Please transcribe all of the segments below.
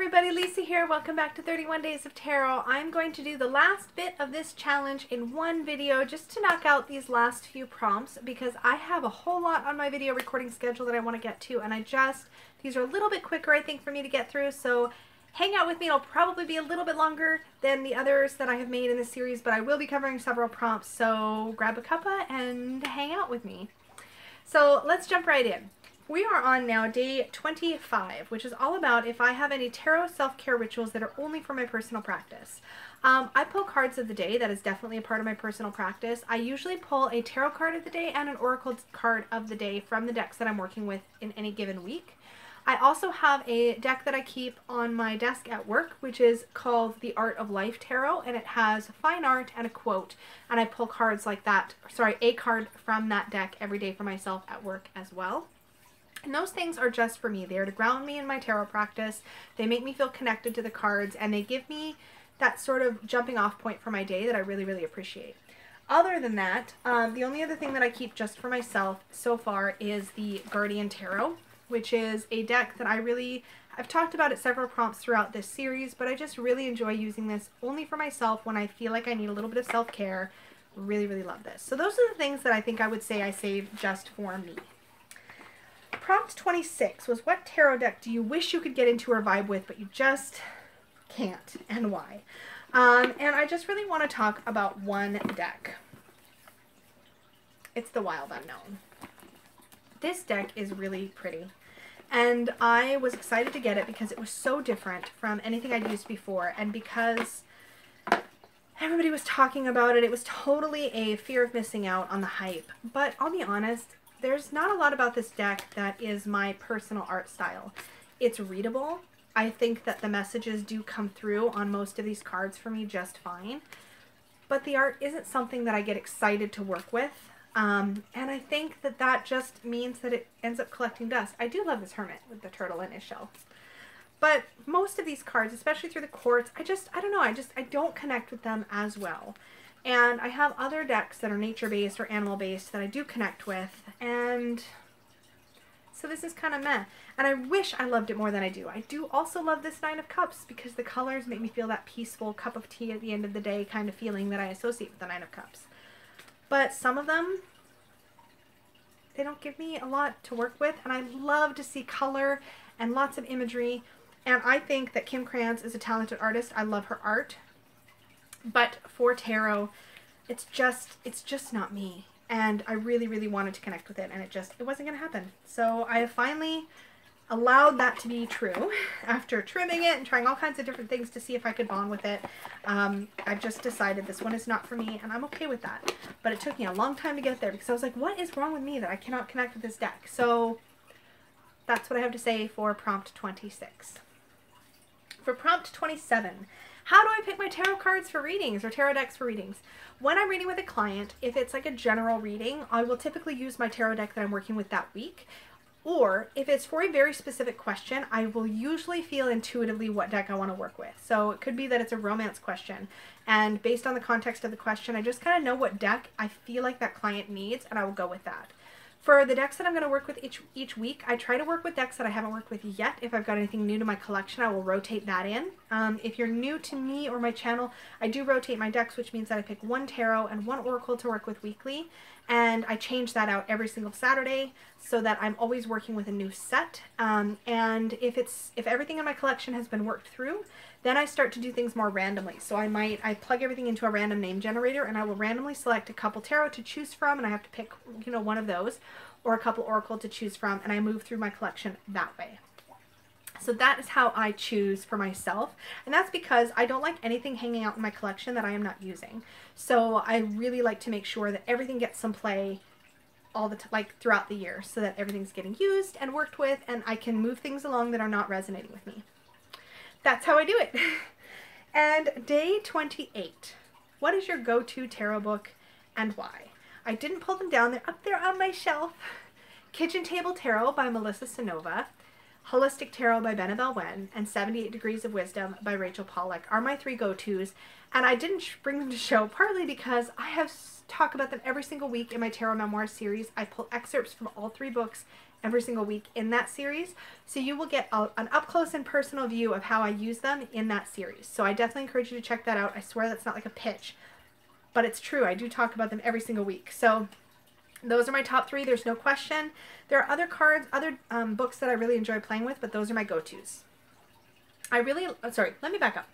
everybody, Lisa here. Welcome back to 31 Days of Tarot. I'm going to do the last bit of this challenge in one video just to knock out these last few prompts because I have a whole lot on my video recording schedule that I want to get to, and these are a little bit quicker I think for me to get through, so hang out with me. It'll probably be a little bit longer than the others that I have made in this series, but I will be covering several prompts, so grab a cuppa and hang out with me. So let's jump right in. We are on now day 25, which is all about if I have any tarot self-care rituals that are only for my personal practice. I pull cards of the day. That is definitely a part of my personal practice. I usually pull a tarot card of the day and an oracle card of the day from the decks that I'm working with in any given week. I also have a deck that I keep on my desk at work, which is called the Art of Life Tarot, and it has fine art and a quote, and I pull cards like that, a card from that deck every day for myself at work as well. And those things are just for me. They are to ground me in my tarot practice. They make me feel connected to the cards, and they give me that sort of jumping off point for my day that I really, really appreciate. Other than that, the only other thing that I keep just for myself so far is the Guardian Tarot, which is a deck that I've talked about it several prompts throughout this series, but I just really enjoy using this only for myself when I feel like I need a little bit of self-care. Really, really love this. So those are the things that I think I would say I saved just for me. Prompt 26 was, what tarot deck do you wish you could get into or vibe with, but you just can't, and why? And I just really want to talk about one deck. It's the Wild Unknown. This deck is really pretty, and I was excited to get it because it was so different from anything I'd used before, and because everybody was talking about it, it was totally a fear of missing out on the hype. But I'll be honest, there's not a lot about this deck that is my personal art style. It's readable. I think that the messages do come through on most of these cards for me just fine. But the art isn't something that I get excited to work with. And I think that that just means that it ends up collecting dust. I do love this Hermit with the turtle in his shell. But most of these cards, especially through the quartz, I don't know, I don't connect with them as well. And I have other decks that are nature-based or animal-based that I do connect with, and so this is kind of meh. And I wish I loved it more than I do. I do also love this Nine of Cups because the colors make me feel that peaceful cup of tea at the end of the day kind of feeling that I associate with the Nine of Cups. But some of them, they don't give me a lot to work with, and I love to see color and lots of imagery, and I think that Kim Krans is a talented artist. I love her art. But for tarot, it's just not me. And I really, really wanted to connect with it, and it wasn't going to happen. So I have finally allowed that to be true after trimming it and trying all kinds of different things to see if I could bond with it. I've just decided this one is not for me, and I'm okay with that. But it took me a long time to get there because I was like, what is wrong with me that I cannot connect with this deck? So that's what I have to say for prompt 26. For prompt 27, how do I pick my tarot cards for readings or tarot decks for readings? When I'm reading with a client, if it's like a general reading, I will typically use my tarot deck that I'm working with that week. Or if it's for a very specific question, I will usually feel intuitively what deck I want to work with. So it could be that it's a romance question, and based on the context of the question, I just kind of know what deck I feel like that client needs, and I will go with that. For the decks that I'm going to work with each week, I try to work with decks that I haven't worked with yet. If I've got anything new to my collection, I will rotate that in. If you're new to me or my channel, I do rotate my decks, which means that I pick one tarot and one oracle to work with weekly. And I change that out every single Saturday so that I'm always working with a new set. And if everything in my collection has been worked through, then I start to do things more randomly. So I plug everything into a random name generator, and I will randomly select a couple tarot to choose from, and I have to pick, one of those, or a couple oracle to choose from, and I move through my collection that way. So that is how I choose for myself, and that's because I don't like anything hanging out in my collection that I am not using. So I really like to make sure that everything gets some play throughout the year, so that everything's getting used and worked with, and I can move things along that are not resonating with me. That's how I do it. And day 28. What is your go-to tarot book and why? I didn't pull them down. They're up there on my shelf. Kitchen Table Tarot by Melissa Sonova, Holistic Tarot by Benabel Wen, and 78 Degrees of Wisdom by Rachel Pollack are my three go-tos. And I didn't bring them to show partly because I have talked about them every single week in my Tarot Memoir series. I pull excerpts from all three books every single week in that series. So you will get an up close and personal view of how I use them in that series. So I definitely encourage you to check that out. I swear that's not like a pitch, but it's true. I do talk about them every single week. So those are my top 3. There's no question. There are other cards, other books that I really enjoy playing with, but those are my go-tos. Sorry, let me back up.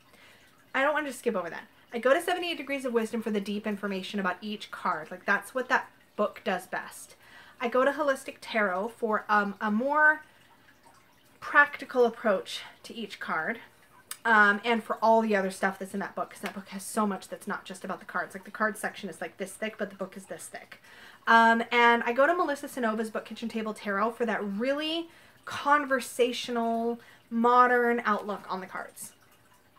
I don't want to skip over that. I go to 78 Degrees of Wisdom for the deep information about each card. Like, that's what that book does best. I go to Holistic Tarot for a more practical approach to each card. And for all the other stuff that's in that book, because that book has so much that's not just about the cards. Like, the card section is like this thick, but the book is this thick. And I go to Melissa Sanova's book, Kitchen Table Tarot, for that really conversational, modern outlook on the cards.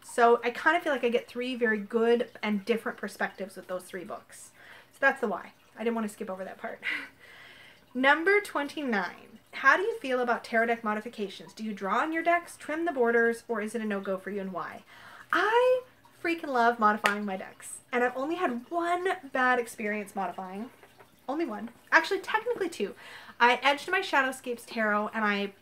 So I kind of feel like I get 3 very good and different perspectives with those 3 books. So that's the why. I didn't want to skip over that part. Number 29. How do you feel about tarot deck modifications? Do you draw on your decks, trim the borders, or is it a no-go for you, and why? I freaking love modifying my decks. And I've only had one bad experience modifying. Only one. Actually, technically 2. I edged my Shadowscapes Tarot and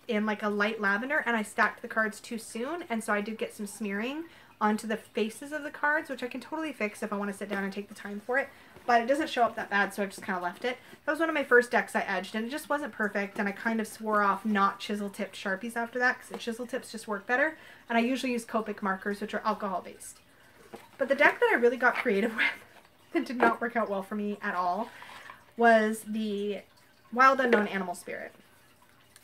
in like a light lavender, and I stacked the cards too soon, and so I did get some smearing onto the faces of the cards, which I can totally fix if I want to sit down and take the time for it, but it doesn't show up that bad, so I just kind of left it. That was one of my first decks I edged, and it just wasn't perfect, and I kind of swore off not chisel-tipped Sharpies after that, because the chisel tips just work better, and I usually use Copic markers, which are alcohol-based. But the deck that I really got creative with that did not work out well for me at all was the Wild Unknown Animal Spirit.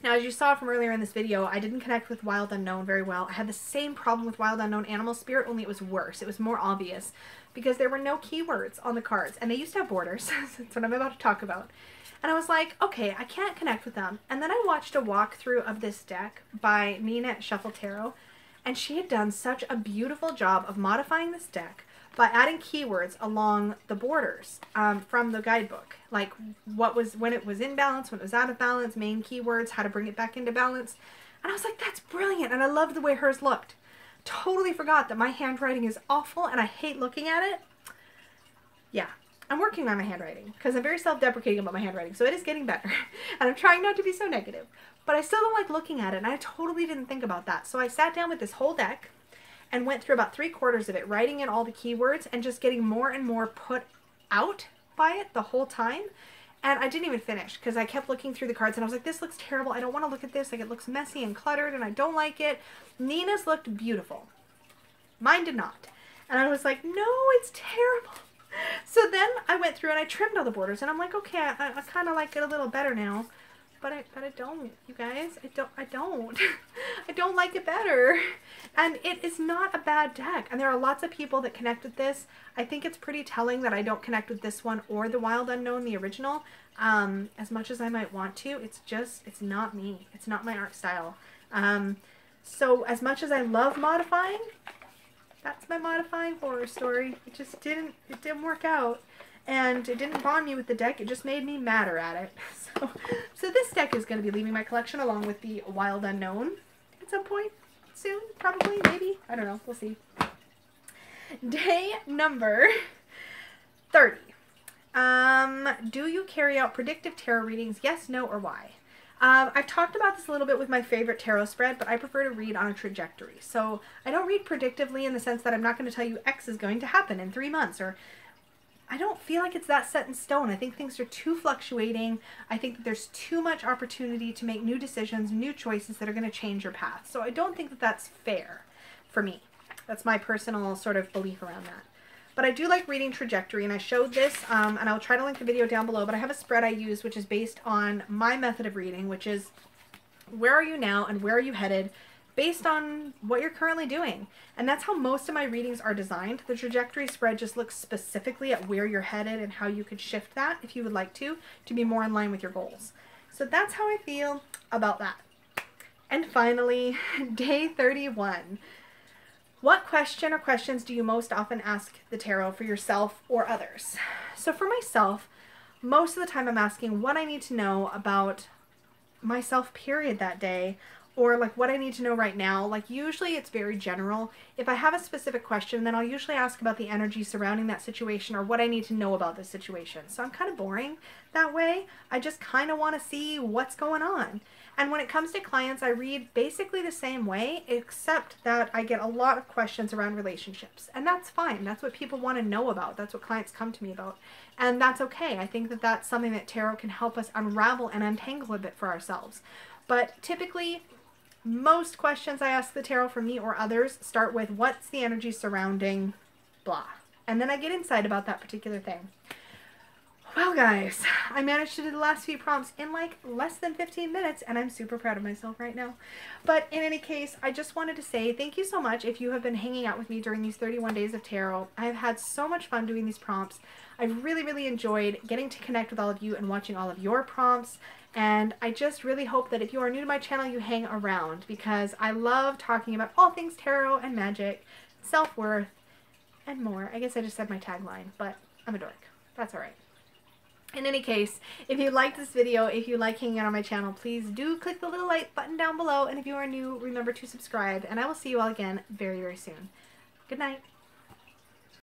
Now, as you saw from earlier in this video, I didn't connect with Wild Unknown very well. I had the same problem with Wild Unknown Animal Spirit, only it was worse. It was more obvious because there were no keywords on the cards, and they used to have borders. That's what I'm about to talk about. And I was like, okay, I can't connect with them. And then I watched a walkthrough of this deck by Nina at Shuffle Tarot, and she had done such a beautiful job of modifying this deck by adding keywords along the borders from the guidebook. Like when it was in balance, when it was out of balance, main keywords, how to bring it back into balance. And I was like, that's brilliant. And I loved the way hers looked. Totally forgot that my handwriting is awful and I hate looking at it. Yeah, I'm working on my handwriting because I'm very self-deprecating about my handwriting. So it is getting better. And I'm trying not to be so negative. But I still don't like looking at it. And I totally didn't think about that. So I sat down with this whole deck and went through about 3/4 of it, writing in all the keywords and just getting more and more put out by it the whole time. And I didn't even finish because I kept looking through the cards and I was like, this looks terrible. I don't want to look at this. Like, it looks messy and cluttered and I don't like it. Nina's looked beautiful. Mine did not. And I was like, no, it's terrible. So then I went through and I trimmed all the borders and I'm like, okay, I kind of like it a little better now. But I don't, you guys. I don't. I don't like it better. And it is not a bad deck. And there are lots of people that connect with this. I think it's pretty telling that I don't connect with this one or the Wild Unknown, the original, as much as I might want to. It's not me. It's not my art style. So as much as I love modifying, that's my modifying horror story. It didn't work out. And it didn't bond me with the deck, it just made me madder at it. So this deck is going to be leaving my collection along with the Wild Unknown at some point soon, probably, maybe. I don't know, we'll see. Day number 30. Do you carry out predictive tarot readings? Yes, no, or why? I've talked about this a little bit with my favorite tarot spread, but I prefer to read on a trajectory. So I don't read predictively in the sense that I'm not going to tell you X is going to happen in 3 months, or I don't feel like it's that set in stone. I think things are too fluctuating. I think that there's too much opportunity to make new decisions, new choices that are going to change your path. So I don't think that that's fair for me. That's my personal sort of belief around that. But I do like reading trajectory, and I showed this, and I'll try to link the video down below, but I have a spread I use which is based on my method of reading, which is where are you now and where are you headed based on what you're currently doing. And that's how most of my readings are designed. The trajectory spread just looks specifically at where you're headed and how you could shift that if you would like to be more in line with your goals. So that's how I feel about that. And finally, day 31. What question or questions do you most often ask the tarot for yourself or others? So for myself, most of the time I'm asking what I need to know about myself, period, that day, or like what I need to know right now. Like usually it's very general. If I have a specific question, then I'll usually ask about the energy surrounding that situation or what I need to know about the situation. So I'm kind of boring that way. I just kind of want to see what's going on. And when it comes to clients, I read basically the same way, except that I get a lot of questions around relationships. And that's fine. That's what people want to know about. That's what clients come to me about. And that's okay. I think that that's something that tarot can help us unravel and untangle a bit for ourselves. But typically, most questions I ask the tarot for me or others start with what's the energy surrounding blah. And then I get insight about that particular thing. Well guys, I managed to do the last few prompts in like less than 15 minutes and I'm super proud of myself right now. But in any case, I just wanted to say thank you so much if you have been hanging out with me during these 31 days of tarot. I've had so much fun doing these prompts. I've really enjoyed getting to connect with all of you and watching all of your prompts. And I just really hope that if you are new to my channel, you hang around because I love talking about all things tarot and magic, self-worth, and more. I guess I just said my tagline, but I'm a dork. That's all right. In any case, if you like this video, if you like hanging out on my channel, please do click the little like button down below. And if you are new, remember to subscribe. And I will see you all again very soon. Good night.